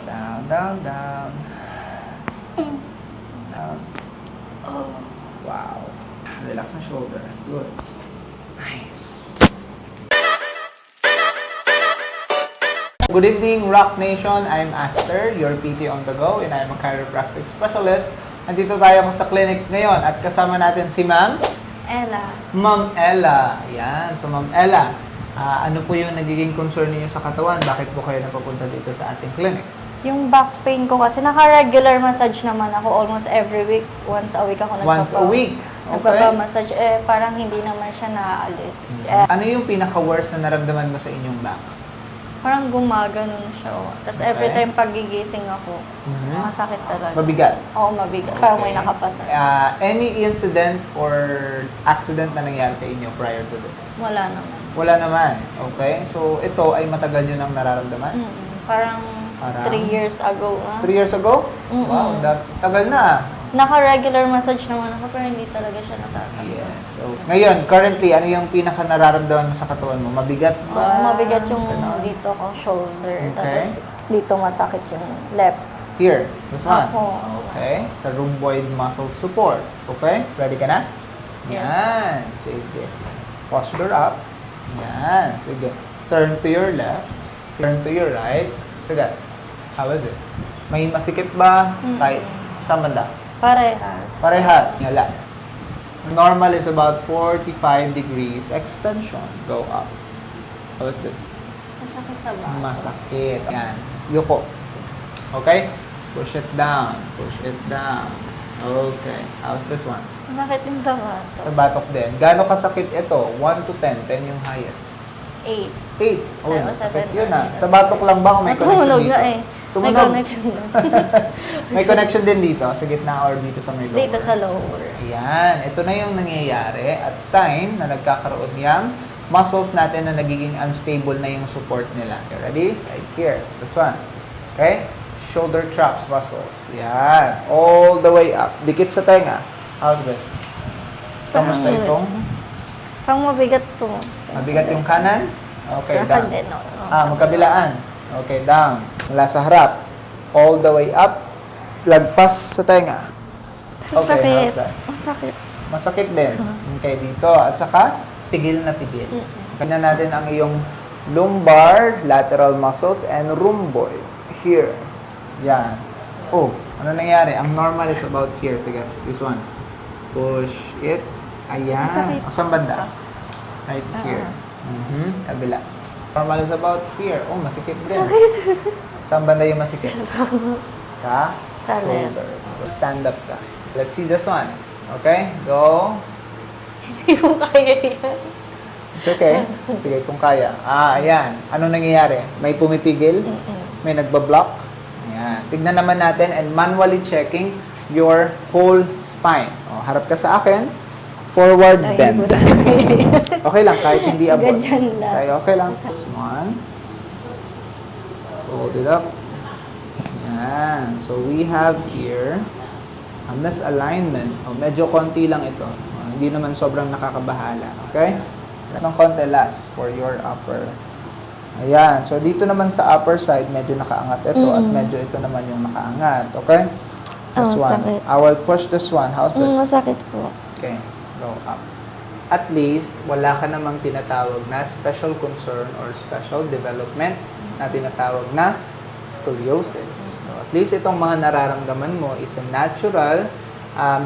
Down, down, down. Down. Wow. Relax ang shoulder. Good. Nice. Good evening, Rock Nation. I'm Aster, your PT on the go, and I'm a chiropractic specialist. Nandito tayo sa clinic ngayon at kasama natin si Ma'am Ella. Ma'am Ella. Yan. So, Ma'am Ella, ano po yung nagiging concern niyo sa katawan? Bakit po kayo napapunta dito sa ating clinic? Yung back pain ko kasi naka-regular massage naman ako almost every week. Once a week ako Once a week? Okay. nagpapa-massage. Parang hindi naman siya naaalis. Ano yung pinaka-worst na naramdaman mo sa inyong back? Parang gumaganon siya. Tapos every Okay. time pagigising ako, masakit talaga. Mabigat? Oo, mabigat. Parang may Okay. nakapasa. Any incident or accident na nangyari sa inyo prior to this? Wala naman. Wala naman. Okay. So, ito ay matagal nyo nang nararamdaman? Parang Parang 3 years ago na. 3 years ago? Mm-mm. Wow, tagal na. Naka-regular massage naman ako pero hindi talaga siya natatanggap. Yes. So, ngayon, currently, ano yung pinaka nararamdaman mo sa katawan mo? Mabigat ba? Oo, mabigat yung Ganon? dito ko shoulder. Okay. Tapos dito masakit yung left. Here, this one. Ako. Okay. Sa rhomboid muscle support. Okay? Ready ka na? Yes. Yan. Sige. Posture up. Yan. Sige. Turn to your left. Turn to your right. Sige. How is it? May masikip ba? Tight? Saan banda? Parehas. Parehas. Wala. Normal is about 45 degrees. Extension. Go up. How is this? Masakit sa back. Masakit. Yan. Yuko. Okay? Push it down. Push it down. Okay. How's this one? Masakit yung sa back. Sa batok din. Gaano kasakit ito? 1 to 10. 10 yung highest. 8. 8. Oh, Seven, masakit seven, yun ah. eight. Sa batok lang ba o may connection Tumunog dito? nga eh. May Tumunog. connection na. May connection din dito sa gitna or dito sa may lower. Dito sa lower. Ayan. Ito na yung nangyayari at sign na nagkakaroon yung muscles natin na nagiging unstable na yung support nila. Okay, ready? Right here. This one. Okay? Shoulder traps muscles. Yan. All the way up. Dikit sa tenga. How's this? Kamusta itong? Parang mabigat to. Mabigat yung kanan? Okay, down. Din, no? Magkabilaan. Okay, down. Mula sa harap. All the way up. Lagpas sa tenga. Okay, how's that? Masakit. Masakit din. Okay, dito. At saka, tigil na tigil. Kanya natin ang iyong lumbar, lateral muscles, and rhomboid. Here. Yan. Oh, ano nangyari? Ang normal is about here. Sige, this one. Push it. Ayan. Masakit. O, saan banda? Right here. Kabila. Normal is about here. Oh, masikip din. Masakit. Saan banda yung masikip? Sa Sa left. shoulders. So, stand up ka. Let's see this one. Okay? Go. Hindi ko kaya yan. It's okay. Sige, kung kaya. Ayan. Anong nangyayari? May pumipigil? May nagbablock? Ayan. Tignan naman natin and manually checking your whole spine. O, harap ka sa akin. Forward bend. Okay lang, kahit hindi abot. Ganyan lang. Okay lang. This one. Hold it up. Ayan. So, we have here a misalignment. Medyo konti lang ito. Hindi naman sobrang nakakabahala. Okay? Ng konti last for your upper. Ayan. So, dito naman sa upper side, medyo nakaangat ito at medyo ito naman yung nakaangat. Okay? This one. sakit. I will push this one. How's this? Masakit po. Okay. Go up. At least, wala ka namang tinatawag na special concern or special development na tinatawag na scoliosis. So, at least itong mga nararamdaman mo is a natural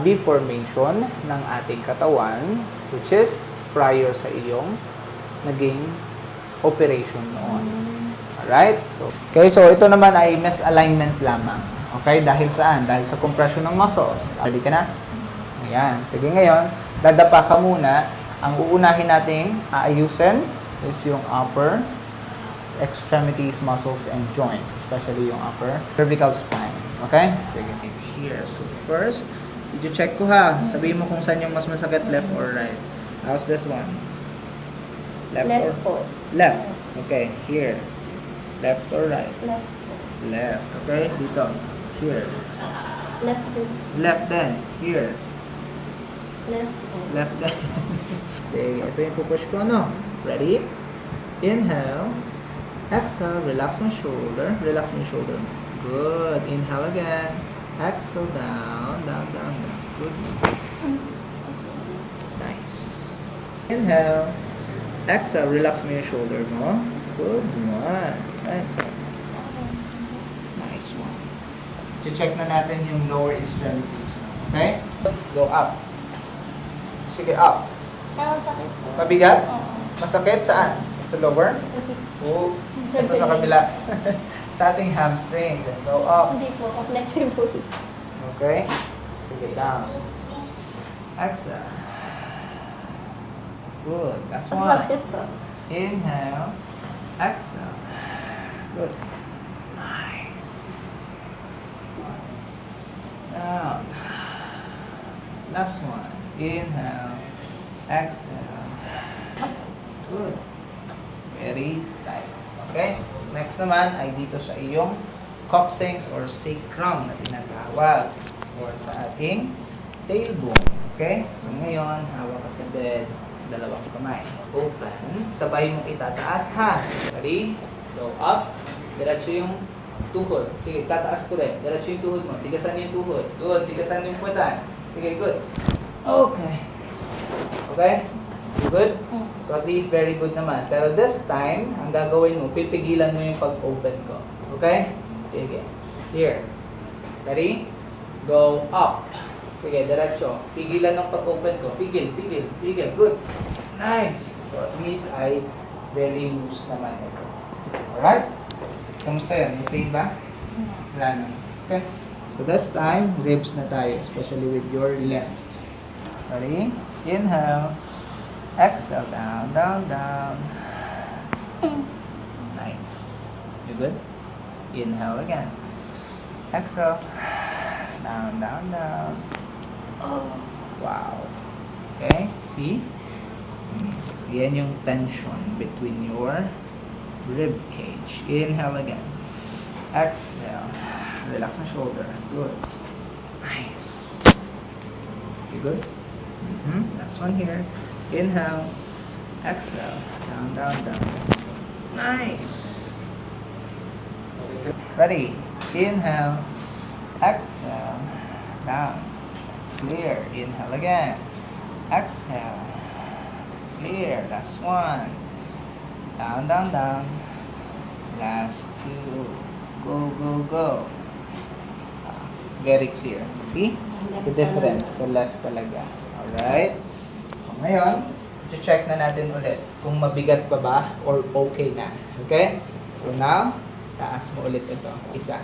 deformation ng ating katawan which is prior sa iyong naging operation noon. Alright? So ito naman ay misalignment lamang. Okay? Dahil saan? Dahil sa compression ng muscles. Ready ka na? Ayan. Sige ngayon, dadapa ka muna. Ang uunahin nating aayusin is yung upper extremities, muscles, and joints, especially yung upper cervical spine. Okay? Sige. Here. So first, did you check ko ha? Sabihin mo kung saan yung mas masakit, left or right. How's this one? Left po. Left. Okay. Here. Left or right? Left po. Left. Okay? Dito. Here. Left din. Left then. Here. Left po. Left then. Sige. Ito yung pupush ko, no? Ready? Inhale. Exhale. Relax my shoulder. Relax my shoulder. Good. Inhale again. Exhale down, down, down, down. Good. Nice. Inhale. Exhale. Relax mo yung shoulder mo. Good one. Nice. Nice one. Check na natin yung lower extremities mo. Okay? Go up. Sige, up. Masakit po. Mabigat? Oo. Masakit? Saan? Sa lower? Oh, ito sa kabila. Sa ating hamstrings. And go up. Hindi po, flexible. Okay? Sige, down. Exhale. Good. That's one. Masakit po. Inhale. Exhale. Good. Nice. Down. Last one. Inhale. Exhale. Good. Very tight. Okay? Next naman ay dito sa iyong coccyx or sacrum na tinatawag or sa ating tailbone. Okay? So ngayon, hawak ka sa bed, dalawang kamay. Open. Sabay mong itataas ha. Ready? Go up. Diretso yung tuhod. Sige, tataas ko rin. Diretso yung tuhod mo. Tigasan yung tuhod. Good. Tigasan yung puwetan. Sige, good. Okay. Okay? Good? So at least very good naman. Pero this time, ang gagawin mo, pipigilan mo yung pag-open ko. Okay? Sige. Here. Ready? Go up. Sige, diretso. Pigilan ng pag-open ko. Pigil, pigil, pigil. Good. Nice. So at least ay very loose naman ito. Alright? Kamusta yan? May pain ba? Wala na. Okay? So this time, ribs na tayo, especially with your left. Ready? Inhale. Exhale. Down, down, down. Nice. You good? Inhale again. Exhale. Down, down, down. Wow. Okay? See? Yan yung tension between your rib cage. Inhale again. Exhale. Relax ang shoulder. Good. Nice. You good? Last one here. Inhale. Exhale. Down, down, down. Nice. Ready? Inhale. Exhale. Down. Clear. Inhale again. Exhale. Clear. Last one. Down, down, down. Last two. Go, go, go. Very clear. See? The difference sa left talaga. Alright? Ngayon, check na natin ulit kung mabigat pa ba or okay na. Okay? So now, taas mo ulit ito. Isa.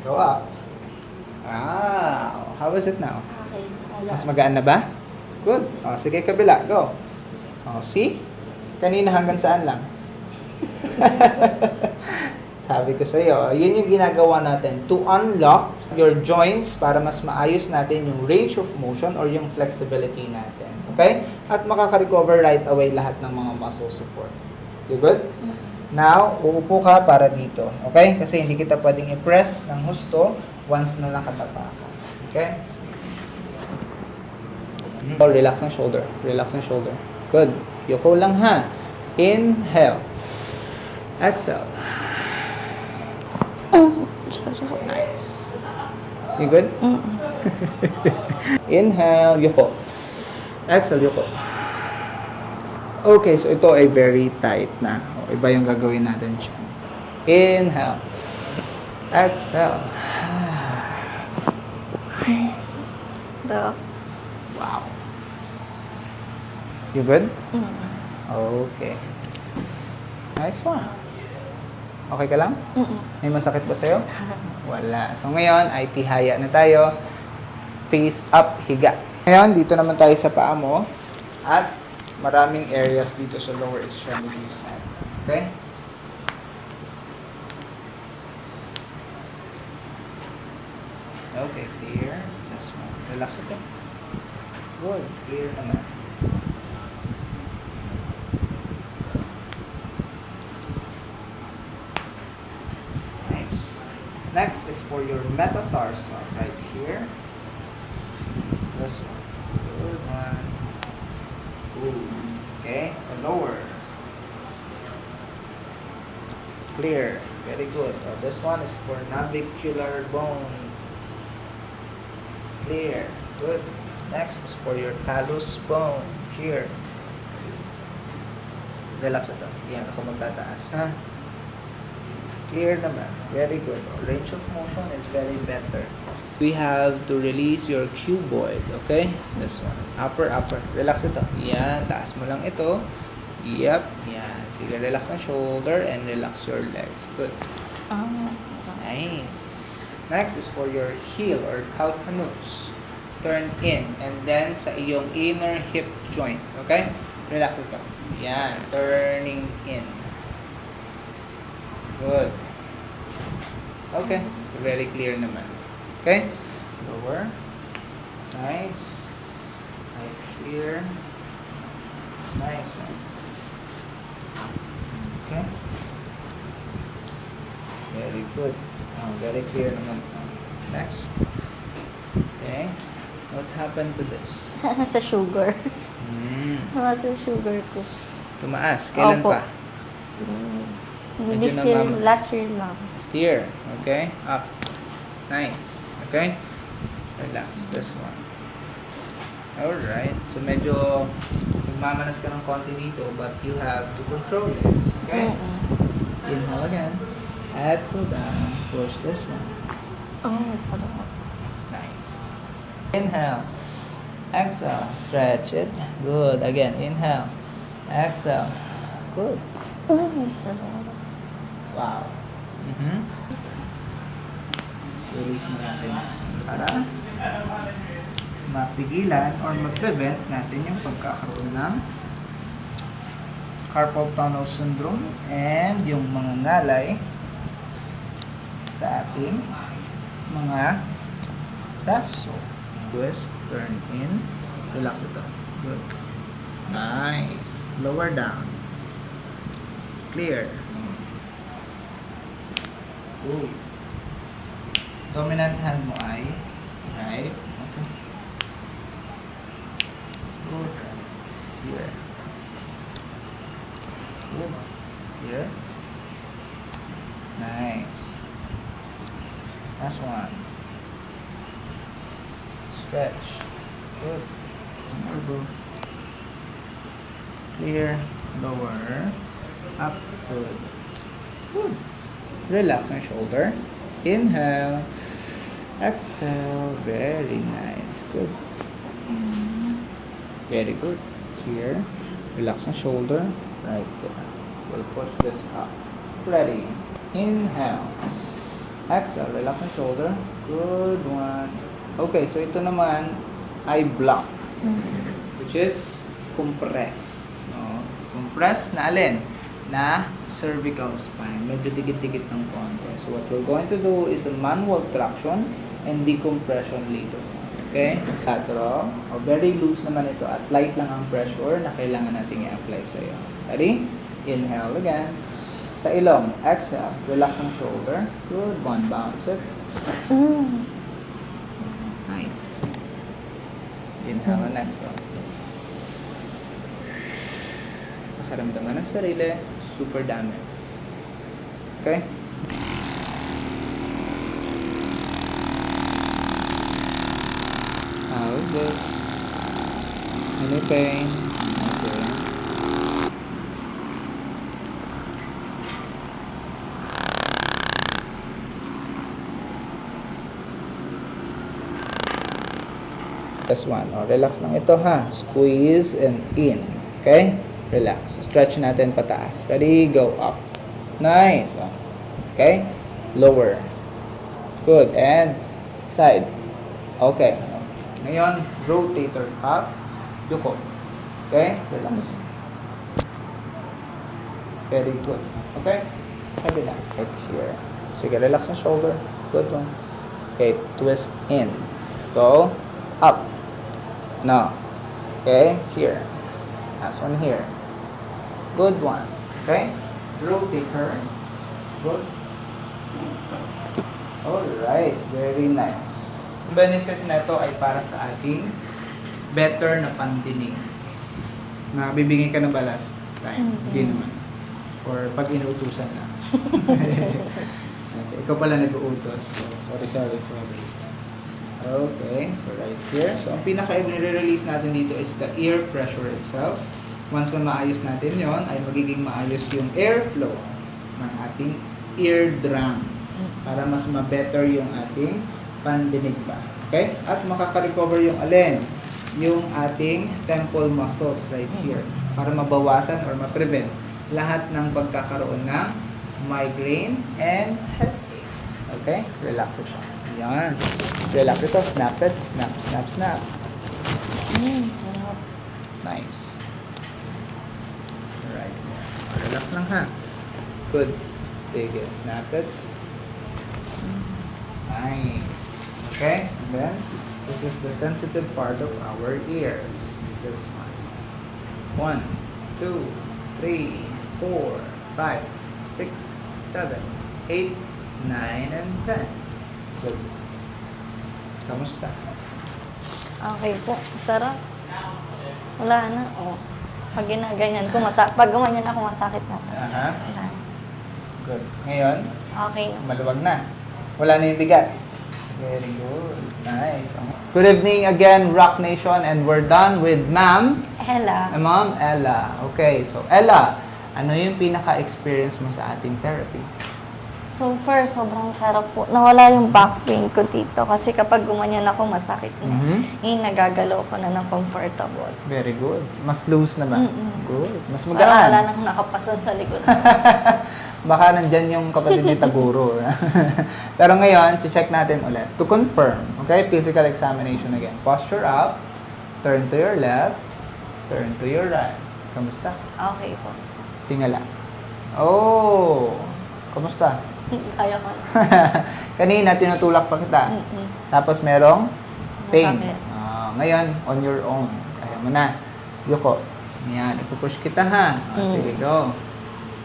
Go up. Wow. How is it now? Okay. Mas magaan na ba? Good. O, sige, kabila. Go. O, see? Kanina hanggang saan lang? Sabi ko sa iyo, yun yung ginagawa natin to unlock your joints para mas maayos natin yung range of motion or yung flexibility natin. Okay? At makaka-recover right away lahat ng mga muscle support. You good? Now, uupo ka para dito. Okay? Kasi hindi kita pwedeng i-press ng husto once na nakatapa ka. Okay? Relax ang shoulder. Relax ang shoulder. Good. Yoko lang ha. Inhale. Exhale. Nice. You good? Inhale, yoko. Exhale, yoko. Okay, so ito ay very tight na. O, iba yung gagawin natin siya. Inhale. Exhale. Nice. Wow. You good? Okay. Nice one. Okay ka lang? May masakit ba sa'yo? Wala. So ngayon ay tihaya na tayo. Face up, higa. Ngayon, dito naman tayo sa paa mo. At maraming areas dito sa lower extremities natin. Okay? Okay, clear. This one. Relax ito. Good. Clear naman. Next is for your metatarsal right here. This one. Good one. Ooh. Okay, so lower. Clear. Very good. This one is for navicular bone. Clear. Good. Next is for your talus bone. Here. Relax ito. Yan, ako magtataas, ha? Clear naman. Very good. Range of motion is very better. We have to release your cuboid, okay? This one. Upper. Relax ito. Yan, taas mo lang ito. Yep. Yan. Sige, relax ang shoulder and relax your legs. Good. Nice. Next is for your heel or calcaneus. Turn in and then sa iyong inner hip joint, okay? Relax ito. Yan, turning in. Good. Okay, so very clear naman. Okay? Lower. Nice. Right here. Nice one. Okay. Very good. Very clear naman. Next. Okay. What happened to this? Sa sugar. Sa sugar ko. Tumaas. Kailan Opo. pa? Medyo This year, namam- last year lang. Steer. Okay. Up. Nice. Okay. Relax. This one. Alright. So, medyo magmamanas ka ng konti dito, but you have to control it. Okay? Inhale again. Exhale down. Push this one. Nice. Inhale. Exhale. Stretch it. Good. Again. Inhale. Exhale. Good. Wow. Release na natin para mapigilan or ma-prevent natin yung pagkakaroon ng carpal tunnel syndrome and yung mga ngalay sa ating mga braso. Twist, turn in, relax ito. Good. Nice. Lower down. Clear. Good. Dominant hand mo ay right. Okay. Good. Here. Good. Here. Nice. Last one. Stretch. Good. Elbow. Clear. Lower. Up. Good. Good. Relax ang shoulder. Inhale. Exhale. Very nice. Good. Very good. Here. Relax ang shoulder. Right there. We'll push this up. Ready. Inhale. Exhale. Relax ang shoulder. Good one. Okay, so ito naman ay block. Which is compress. No? Compress na alin? Na cervical spine. Medyo dikit-dikit ng konti. So what we're going to do is a manual traction and decompression later. Okay? Satro. Very loose naman ito at light lang ang pressure na kailangan natin i-apply sa iyo. Ready? Inhale again. Sa ilong. Exhale. Relax ang shoulder. Good one. Bounce it. Nice. Inhale and exhale. Nakaramdaman ng sarili. Super dami. Okay? How is this? Any pain? Okay. This one. Oh, relax lang ito ha. Squeeze and in. Okay? Relax. Stretch natin pataas. Ready? Go up. Nice. Oh. Okay? Lower. Good. And side. Okay. Ngayon, rotator cuff. Yuko. Okay? Relax. Very good. Okay? Heavy lang. Right here. Sige, relax ang shoulder. Good one. Okay, twist in. Go. Up. Now. Okay? Here. Last one here. Good one. Okay? Rotator. Good. Alright. Very nice. Ang benefit na ito ay para sa ating better na pandinig. Nakabibigay ka na ba last time? Hindi naman. Or pag inuutusan na. Ikaw pala nag-uutos. Sorry. Okay, so right here. So, ang pinaka-i-release natin dito is the ear pressure itself. Once na maayos natin yon, ay magiging maayos yung airflow ng ating eardrum para mas ma-better yung ating pandinig ba. Okay? At makaka-recover yung alin? Yung ating temple muscles right here para mabawasan or ma-prevent lahat ng pagkakaroon ng migraine and headache. Okay? Relax ito. Yan. Relax ito. Snap it. Snap. Nice. Right. Relax lang ha. Good. Sige. Snap it. Nice. Okay? And then, this is the sensitive part of our ears. This one. 1, 2, 3, 4, 5, 6, 7, 8, 9, and 10. Good. Kamusta? Okay po. Sarap. Wala na. Oh. Pag ginaganyan ko, pag gumanyan ako, masakit na. Aha. Wala. Good. Ngayon, Okay na. maluwag na. Wala na yung bigat. Very good. Nice. Good evening again, Rock Nation, and we're done with Ma'am Ella. Ella. Okay, so Ella, ano yung pinaka-experience mo sa ating therapy? So first, sobrang sarap po. Nawala yung back pain ko dito kasi kapag gumanyan ako, masakit na. Ngayon, nagagalaw ko na ng comfortable. Very good. Mas loose naman. Good. Mas Parang magaan. wala nang nakapasan sa likod. Baka nandyan yung kapatid ni Taguro. Pero ngayon, check natin ulit. To confirm, okay, physical examination again. Posture up, turn to your left, turn to your right. Kamusta? Okay po. Tingala. Oh, kamusta? Kaya ko na. Kanina, tinutulak pa kita. Mm-mm. Tapos merong pain. Masakit. Ngayon, on your own. Kaya mo na. Yuko. Yan, ipupush kita ha. Sige, go.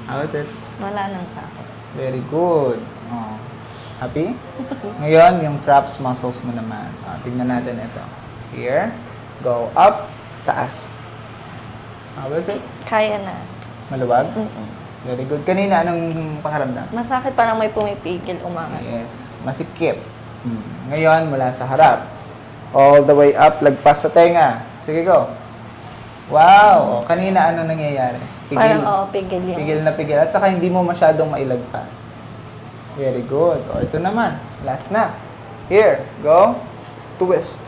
How is it? Wala nang sakit. Very good. Happy? Ngayon, yung traps muscles mo naman. Tingnan natin ito. Here. Go up. Taas. How is it? Kaya na. Maluwag? Mm-mm. Very good. Kanina, anong pakaramdam? Masakit, parang may pumipigil umangat. Yes. Masikip. Ngayon, mula sa harap. All the way up, lagpas sa tenga. Sige, go. Wow! Kanina, ano nangyayari? Parang, pigil yung... Pigil na pigil. At saka hindi mo masyadong mailagpas. Very good. Ito naman. Last na. Here. Go. Twist.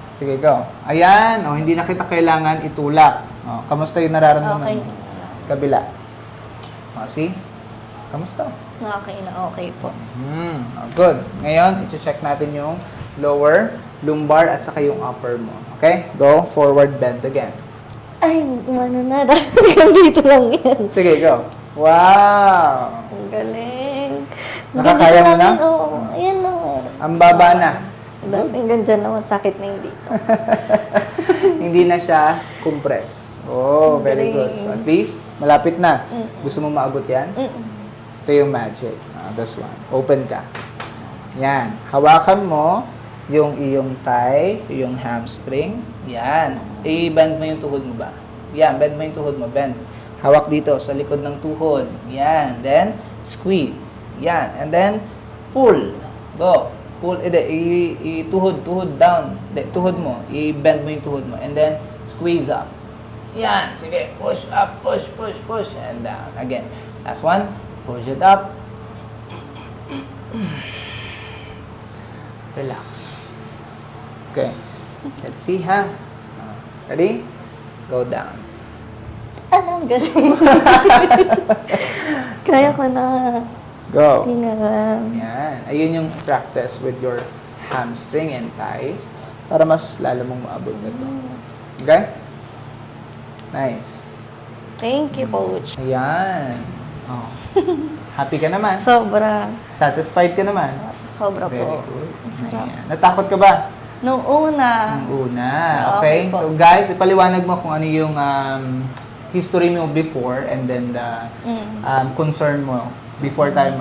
Sige, go. Ayan. Hindi na kita kailangan itulak. Kamusta yung nararamdaman Okay. mo? Kabila. See? Kamusta? Okay na, okay po. Good. Ngayon, i-check natin yung lower, lumbar, at saka yung upper mo. Okay? Go. Forward bend again. Ay, mananada. Dito lang yan. Sige, go. Wow! Ang galing. Nakakaya mo na? Oo. Ayan na. Ang baba na. Hanggang dyan na masakit na yung dito. Hindi na siya compress. Oh, very good. So at least, malapit na. Gusto mo maabot yan? Ito yung magic. This one. Open ka. Yan. Hawakan mo yung iyong thigh, yung hamstring. Yan. I-bend mo yung tuhod mo ba? Yan. Bend mo yung tuhod mo. Bend. Hawak dito sa likod ng tuhod. Yan. Then, squeeze. Yan. And then, pull. Go. Pull. Tuhod down. Tuhod mo. I-bend mo yung tuhod mo. And then, squeeze up. Yan. Sige. Push up. Push. And down. Again. Last one. Push it up. Relax. Okay. Let's see, ha? Ready? Go down. Ano, ang galing. Kaya ko na. Go. Hinga. Yan. Ayun yung practice with your hamstring and thighs para mas lalo mong maabot nito. Okay? Nice. Thank you, Coach. Ayan. Oh. Happy ka naman? Sobra. Satisfied ka naman? Sobra Very po. good. Ang sarap. Ayan. Natakot ka ba? Nung una, Nung una. Okay Okay? po. So guys, ipaliwanag mo kung ano yung history mo before and then the concern mo before tayo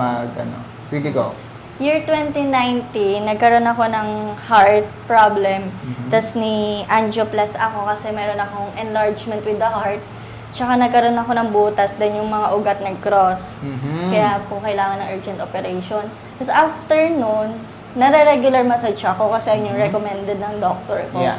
Sige, go. year 2019, nagkaroon ako ng heart problem. Tas ni angioplasty ako kasi meron akong enlargement with the heart. Tsaka nagkaroon ako ng butas, then yung mga ugat nag-cross. Mhm. Kaya po kailangan ng urgent operation. Tapos after nun, nare-regular massage ako kasi yun yung recommended ng doctor ko. Yeah.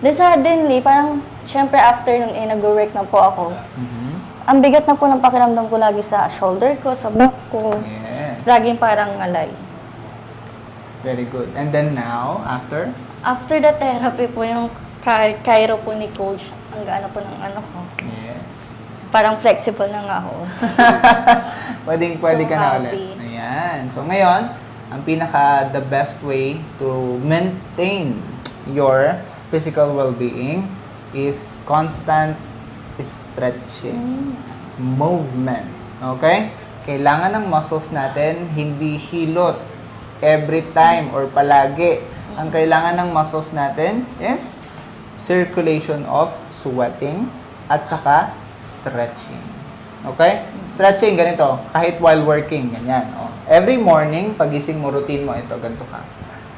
Then suddenly, parang, syempre after nun, nag-work na po ako. Mhm. Ang bigat na po ng pakiramdam ko lagi sa shoulder ko, sa back ko. Yes. Tapos laging parang ngalay. Very good. And then now, after? After the therapy po, yung Cairo po ni coach, ang gaano po ng ano ko. Yes. Parang flexible na nga ako. Pwede So ka na happy. ulit. Ayan. So ngayon, ang the best way to maintain your physical well-being is constant stretching. Movement. Okay? Kailangan ng muscles natin hindi hilot every time or palagi. Ang kailangan ng muscles natin is circulation of sweating at saka stretching. Okay? Stretching, ganito. Kahit while working, ganyan. Oh. Every morning, pagising mo, routine mo, ito, ganito ka.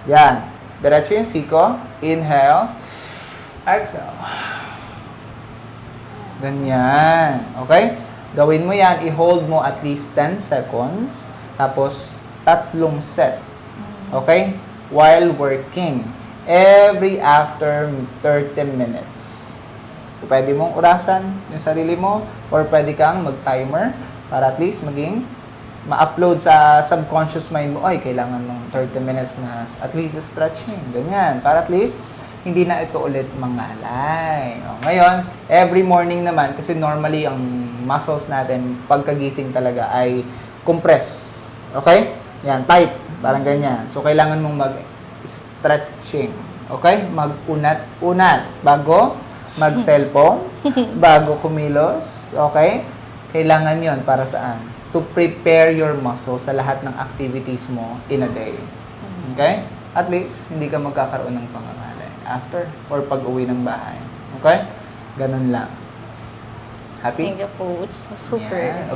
Yan. Diretso yung siko. Inhale. Exhale. Ganyan. Okay? Gawin mo yan. I-hold mo at least 10 seconds. Tapos, 3 set. Okay? While working. Every after 30 minutes. Pwede mong orasan yung sarili mo or pwede kang mag-timer para at least maging ma-upload sa subconscious mind mo, ay, kailangan ng 30 minutes na at least stretching. Ganyan. Para at least hindi na ito ulit mangalay. O, ngayon, every morning naman, kasi normally ang muscles natin pagkagising talaga ay compress. Okay? Yan, tight. Parang ganyan. So, kailangan mong mag-stretching. Okay? Mag-unat-unat. Bago mag-cellphone, bago kumilos. Okay? Kailangan yon para saan? To prepare your muscles sa lahat ng activities mo in a day. Okay? At least, hindi ka magkakaroon ng pangangalay after or pag-uwi ng bahay. Okay? Ganun lang. Happy? Thank you po. It's super. Yeah.